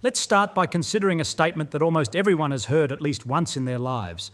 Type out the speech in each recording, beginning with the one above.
Let's start by considering a statement that almost everyone has heard at least once in their lives.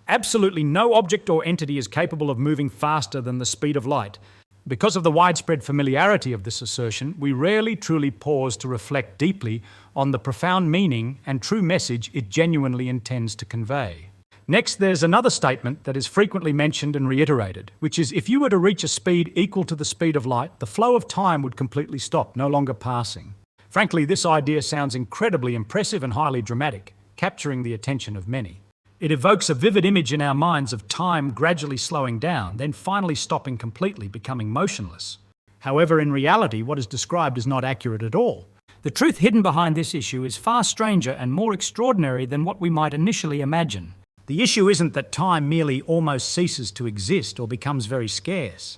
Absolutely no object or entity is capable of moving faster than the speed of light. Because of the widespread familiarity of this assertion, we rarely truly pause to reflect deeply on the profound meaning and true message it genuinely intends to convey. Next, there's another statement that is frequently mentioned and reiterated, which is if you were to reach a speed equal to the speed of light, the flow of time would completely stop, no longer passing. Frankly, this idea sounds incredibly impressive and highly dramatic, capturing the attention of many. It evokes a vivid image in our minds of time gradually slowing down, then finally stopping completely, becoming motionless. However, in reality, what is described is not accurate at all. The truth hidden behind this issue is far stranger and more extraordinary than what we might initially imagine. The issue isn't that time merely almost ceases to exist or becomes very scarce.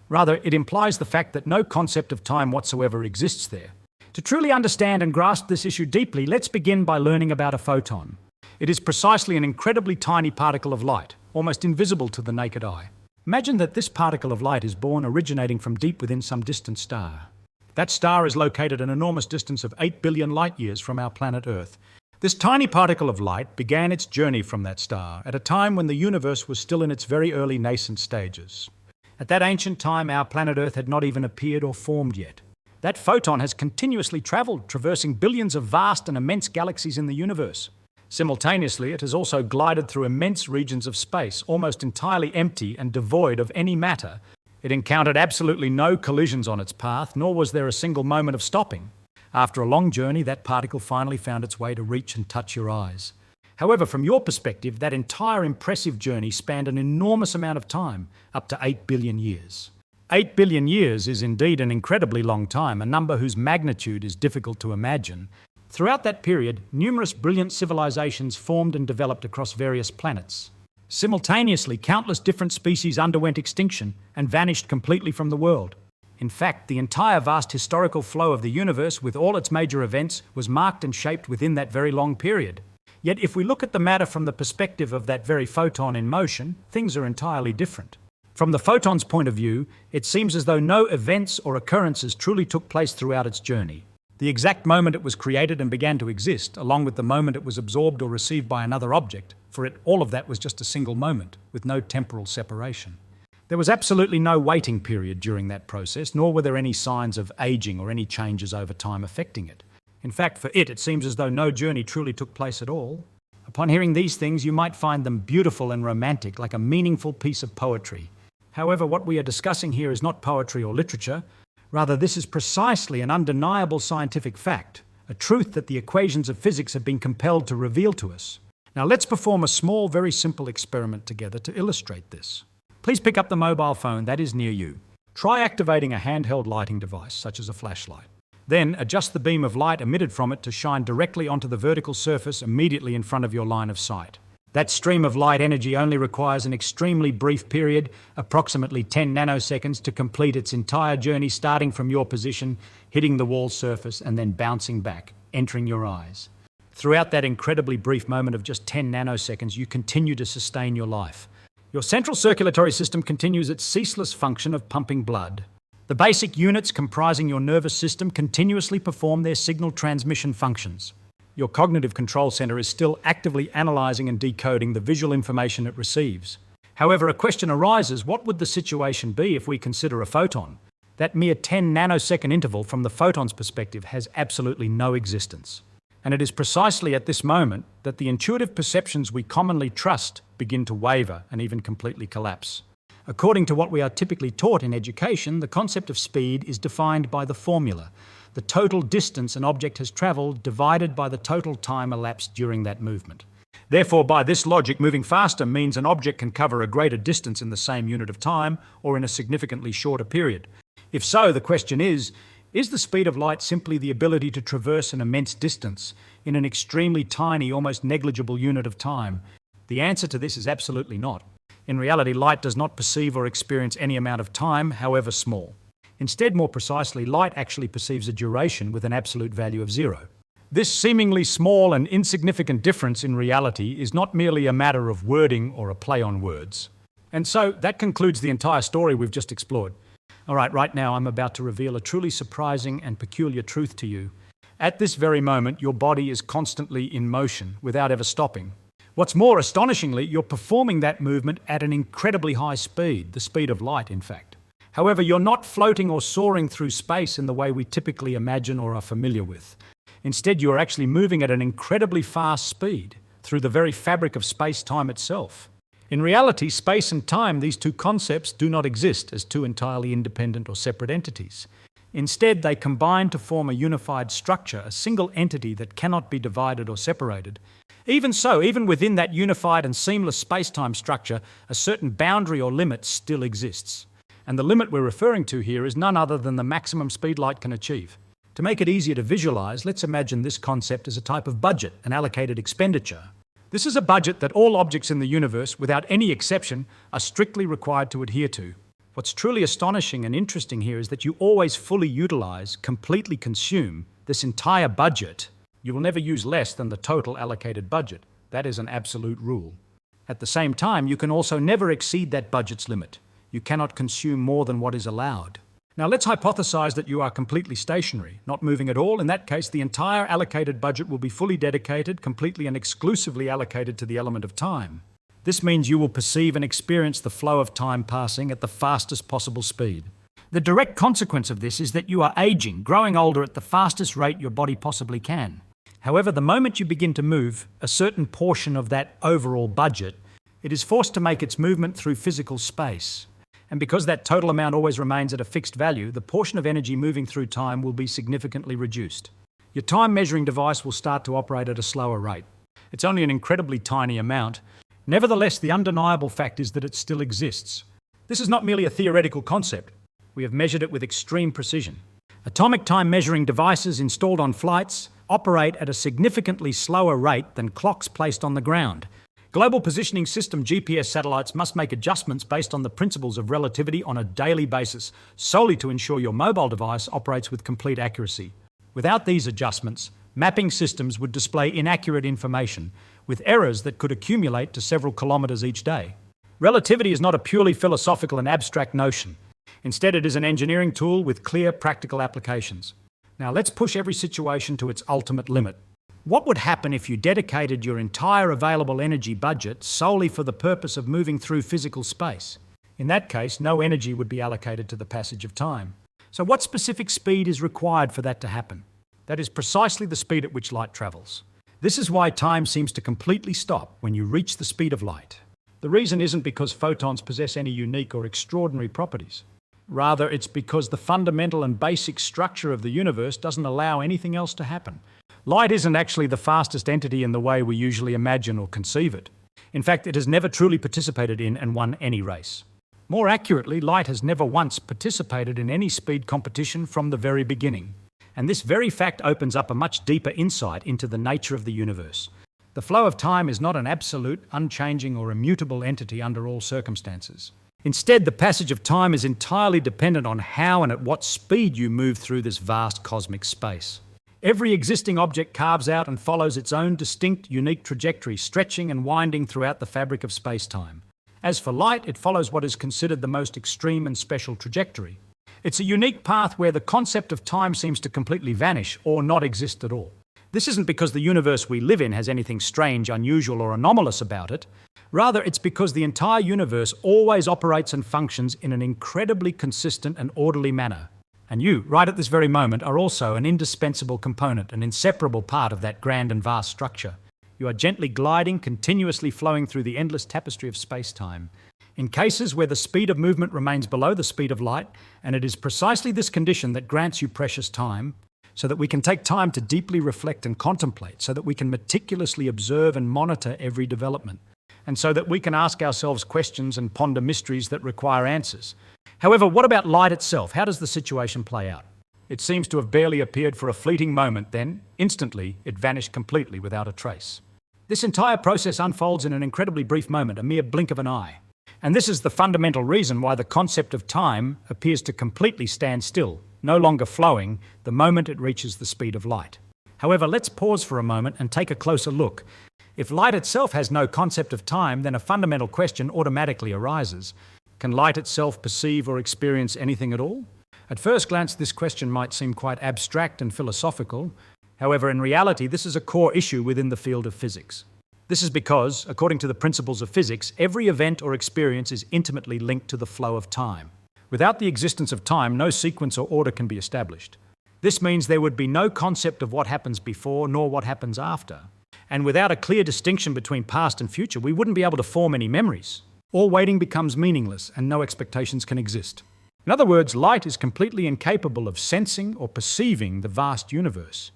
Rather, it implies the fact that no concept of time whatsoever exists there. To truly understand and grasp this issue deeply, let's begin by learning about a photon. It is precisely an incredibly tiny particle of light, almost invisible to the naked eye. Imagine that this particle of light is born originating from deep within some distant star. That star is located an enormous distance of 8 billion light years from our planet Earth. This tiny particle of light began its journey from that star at a time when the universe was still in its very early nascent stages. At that ancient time, our planet Earth had not even appeared or formed yet. That photon has continuously traveled, traversing billions of vast and immense galaxies in the universe. Simultaneously, it has also glided through immense regions of space, almost entirely empty and devoid of any matter. It encountered absolutely no collisions on its path, nor was there a single moment of stopping. After a long journey, that particle finally found its way to reach and touch your eyes. However, from your perspective, that entire impressive journey spanned an enormous amount of time, up to 8 billion years. 8 billion years is indeed an incredibly long time, a number whose magnitude is difficult to imagine. Throughout that period, numerous brilliant civilizations formed and developed across various planets. Simultaneously, countless different species underwent extinction and vanished completely from the world. In fact, the entire vast historical flow of the universe, with all its major events, was marked and shaped within that very long period. Yet if we look at the matter from the perspective of that very photon in motion, things are entirely different. From the photon's point of view, it seems as though no events or occurrences truly took place throughout its journey. The exact moment it was created and began to exist, along with the moment it was absorbed or received by another object, for it, all of that was just a single moment, with no temporal separation. There was absolutely no waiting period during that process, nor were there any signs of aging or any changes over time affecting it. In fact, for it seems as though no journey truly took place at all. Upon hearing these things, you might find them beautiful and romantic, like a meaningful piece of poetry. However, what we are discussing here is not poetry or literature. Rather, this is precisely an undeniable scientific fact, a truth that the equations of physics have been compelled to reveal to us. Now let's perform a small, very simple experiment together to illustrate this. Please pick up the mobile phone that is near you. Try activating a handheld lighting device, such as a flashlight. Then adjust the beam of light emitted from it to shine directly onto the vertical surface immediately in front of your line of sight. That stream of light energy only requires an extremely brief period, approximately 10 nanoseconds, to complete its entire journey, starting from your position, hitting the wall surface, and then bouncing back, entering your eyes. Throughout that incredibly brief moment of just 10 nanoseconds, you continue to sustain your life. Your central circulatory system continues its ceaseless function of pumping blood. The basic units comprising your nervous system continuously perform their signal transmission functions. Your cognitive control center is still actively analyzing and decoding the visual information it receives. However, a question arises: what would the situation be if we consider a photon? That mere 10 nanosecond interval from the photon's perspective has absolutely no existence. And it is precisely at this moment that the intuitive perceptions we commonly trust begin to waver and even completely collapse. According to what we are typically taught in education, the concept of speed is defined by the formula: the total distance an object has traveled divided by the total time elapsed during that movement. Therefore, by this logic, moving faster means an object can cover a greater distance in the same unit of time or in a significantly shorter period. If so, the question is the speed of light simply the ability to traverse an immense distance in an extremely tiny, almost negligible unit of time? The answer to this is absolutely not. In reality, light does not perceive or experience any amount of time, however small. Instead, more precisely, light actually perceives a duration with an absolute value of 0. This seemingly small and insignificant difference in reality is not merely a matter of wording or a play on words. And so that concludes the entire story we've just explored. All right now I'm about to reveal a truly surprising and peculiar truth to you. At this very moment, your body is constantly in motion without ever stopping. What's more, astonishingly, you're performing that movement at an incredibly high speed, the speed of light, in fact. However, you're not floating or soaring through space in the way we typically imagine or are familiar with. Instead, you're actually moving at an incredibly fast speed through the very fabric of space-time itself. In reality, space and time, these two concepts, do not exist as two entirely independent or separate entities. Instead, they combine to form a unified structure, a single entity that cannot be divided or separated. Even so, even within that unified and seamless space-time structure, a certain boundary or limit still exists. And the limit we're referring to here is none other than the maximum speed light can achieve. To make it easier to visualize, let's imagine this concept as a type of budget, an allocated expenditure. This is a budget that all objects in the universe, without any exception, are strictly required to adhere to. What's truly astonishing and interesting here is that you always fully utilize, completely consume this entire budget. You will never use less than the total allocated budget. That is an absolute rule. At the same time, you can also never exceed that budget's limit. You cannot consume more than what is allowed. Now let's hypothesize that you are completely stationary, not moving at all. In that case, the entire allocated budget will be fully dedicated, completely and exclusively allocated to the element of time. This means you will perceive and experience the flow of time passing at the fastest possible speed. The direct consequence of this is that you are aging, growing older at the fastest rate your body possibly can. However, the moment you begin to move, a certain portion of that overall budget, it is forced to make its movement through physical space. And because that total amount always remains at a fixed value, the portion of energy moving through time will be significantly reduced. Your time measuring device will start to operate at a slower rate. It's only an incredibly tiny amount. Nevertheless, the undeniable fact is that it still exists. This is not merely a theoretical concept. We have measured it with extreme precision. Atomic time measuring devices installed on flights operate at a significantly slower rate than clocks placed on the ground. Global Positioning System GPS satellites must make adjustments based on the principles of relativity on a daily basis, solely to ensure your mobile device operates with complete accuracy. Without these adjustments, mapping systems would display inaccurate information, with errors that could accumulate to several kilometers each day. Relativity is not a purely philosophical and abstract notion. Instead, it is an engineering tool with clear, practical applications. Now let's push every situation to its ultimate limit. What would happen if you dedicated your entire available energy budget solely for the purpose of moving through physical space? In that case, no energy would be allocated to the passage of time. So what specific speed is required for that to happen? That is precisely the speed at which light travels. This is why time seems to completely stop when you reach the speed of light. The reason isn't because photons possess any unique or extraordinary properties. Rather, it's because the fundamental and basic structure of the universe doesn't allow anything else to happen. Light isn't actually the fastest entity in the way we usually imagine or conceive it. In fact, it has never truly participated in and won any race. More accurately, light has never once participated in any speed competition from the very beginning. And this very fact opens up a much deeper insight into the nature of the universe. The flow of time is not an absolute, unchanging or immutable entity under all circumstances. Instead, the passage of time is entirely dependent on how and at what speed you move through this vast cosmic space. Every existing object carves out and follows its own distinct, unique trajectory, stretching and winding throughout the fabric of space-time. As for light, it follows what is considered the most extreme and special trajectory. It's a unique path where the concept of time seems to completely vanish or not exist at all. This isn't because the universe we live in has anything strange, unusual, or anomalous about it. Rather, it's because the entire universe always operates and functions in an incredibly consistent and orderly manner. And you, right at this very moment, are also an indispensable component, an inseparable part of that grand and vast structure. You are gently gliding, continuously flowing through the endless tapestry of space-time. In cases where the speed of movement remains below the speed of light, and it is precisely this condition that grants you precious time, so that we can take time to deeply reflect and contemplate, so that we can meticulously observe and monitor every development, and so that we can ask ourselves questions and ponder mysteries that require answers. However, what about light itself? How does the situation play out? It seems to have barely appeared for a fleeting moment, then, instantly, it vanished completely without a trace. This entire process unfolds in an incredibly brief moment, a mere blink of an eye. And this is the fundamental reason why the concept of time appears to completely stand still, no longer flowing, the moment it reaches the speed of light. However, let's pause for a moment and take a closer look. If light itself has no concept of time, then a fundamental question automatically arises. Can light itself perceive or experience anything at all? At first glance, this question might seem quite abstract and philosophical. However, in reality, this is a core issue within the field of physics. This is because, according to the principles of physics, every event or experience is intimately linked to the flow of time. Without the existence of time, no sequence or order can be established. This means there would be no concept of what happens before nor what happens after. And without a clear distinction between past and future, we wouldn't be able to form any memories. All waiting becomes meaningless and no expectations can exist. In other words, light is completely incapable of sensing or perceiving the vast universe.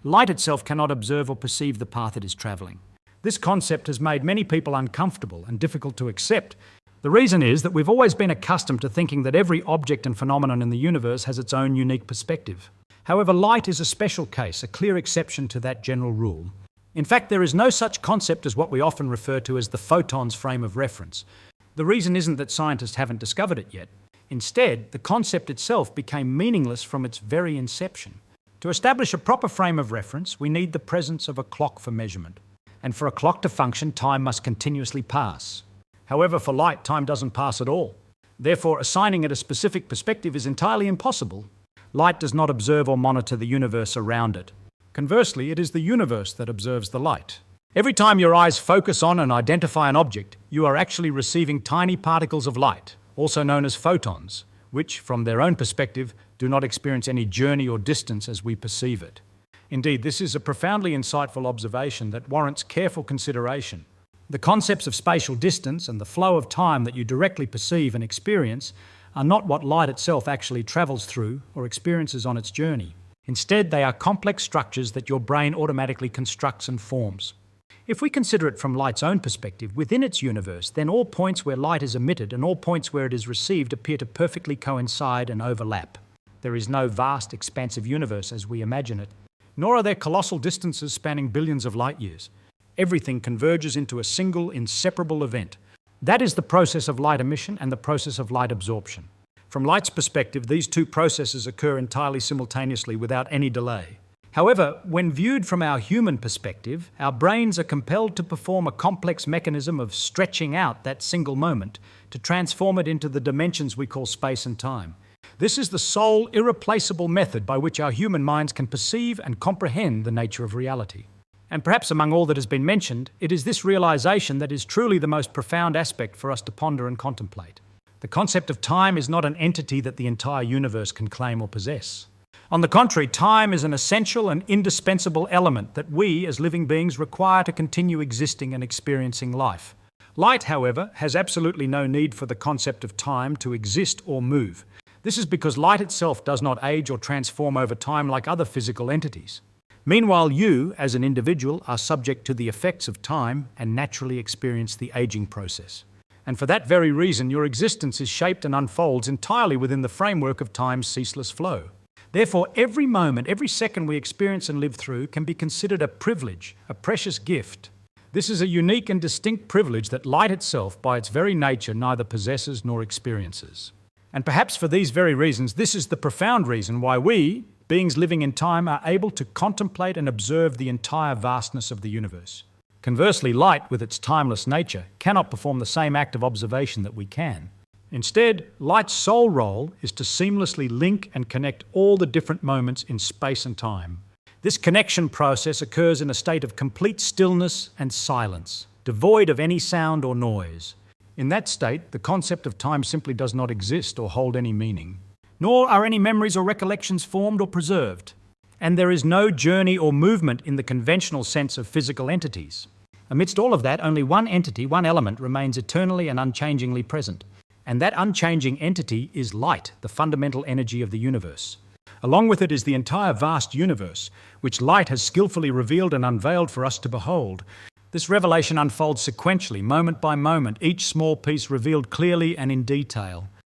Light itself cannot observe or perceive the path it is travelling. This concept has made many people uncomfortable and difficult to accept. The reason is that we've always been accustomed to thinking that every object and phenomenon in the universe has its own unique perspective. However, light is a special case, a clear exception to that general rule. In fact, there is no such concept as what we often refer to as the photon's frame of reference. The reason isn't that scientists haven't discovered it yet. Instead, the concept itself became meaningless from its very inception. To establish a proper frame of reference, we need the presence of a clock for measurement. And for a clock to function, time must continuously pass. However, for light, time doesn't pass at all. Therefore, assigning it a specific perspective is entirely impossible. Light does not observe or monitor the universe around it. Conversely, it is the universe that observes the light. Every time your eyes focus on and identify an object, you are actually receiving tiny particles of light, also known as photons, which, from their own perspective, do not experience any journey or distance as we perceive it. Indeed, this is a profoundly insightful observation that warrants careful consideration. The concepts of spatial distance and the flow of time that you directly perceive and experience are not what light itself actually travels through or experiences on its journey. Instead, they are complex structures that your brain automatically constructs and forms. If we consider it from light's own perspective, within its universe, then all points where light is emitted and all points where it is received appear to perfectly coincide and overlap. There is no vast, expansive universe as we imagine it, nor are there colossal distances spanning billions of light years. Everything converges into a single, inseparable event. That is the process of light emission and the process of light absorption. From light's perspective, these two processes occur entirely simultaneously without any delay. However, when viewed from our human perspective, our brains are compelled to perform a complex mechanism of stretching out that single moment to transform it into the dimensions we call space and time. This is the sole, irreplaceable method by which our human minds can perceive and comprehend the nature of reality. And perhaps among all that has been mentioned, it is this realization that is truly the most profound aspect for us to ponder and contemplate. The concept of time is not an entity that the entire universe can claim or possess. On the contrary, time is an essential and indispensable element that we, as living beings, require to continue existing and experiencing life. Light, however, has absolutely no need for the concept of time to exist or move. This is because light itself does not age or transform over time like other physical entities. Meanwhile, you, as an individual, are subject to the effects of time and naturally experience the aging process. And for that very reason, your existence is shaped and unfolds entirely within the framework of time's ceaseless flow. Therefore, every moment, every second we experience and live through can be considered a privilege, a precious gift. This is a unique and distinct privilege that light itself, by its very nature, neither possesses nor experiences. And perhaps for these very reasons, this is the profound reason why we, beings living in time, are able to contemplate and observe the entire vastness of the universe. Conversely, light, with its timeless nature, cannot perform the same act of observation that we can. Instead, light's sole role is to seamlessly link and connect all the different moments in space and time. This connection process occurs in a state of complete stillness and silence, devoid of any sound or noise. In that state, the concept of time simply does not exist or hold any meaning. Nor are any memories or recollections formed or preserved. And there is no journey or movement in the conventional sense of physical entities. Amidst all of that, only one entity, one element, remains eternally and unchangingly present. And that unchanging entity is light, the fundamental energy of the universe. Along with it is the entire vast universe, which light has skillfully revealed and unveiled for us to behold. This revelation unfolds sequentially, moment by moment, each small piece revealed clearly and in detail.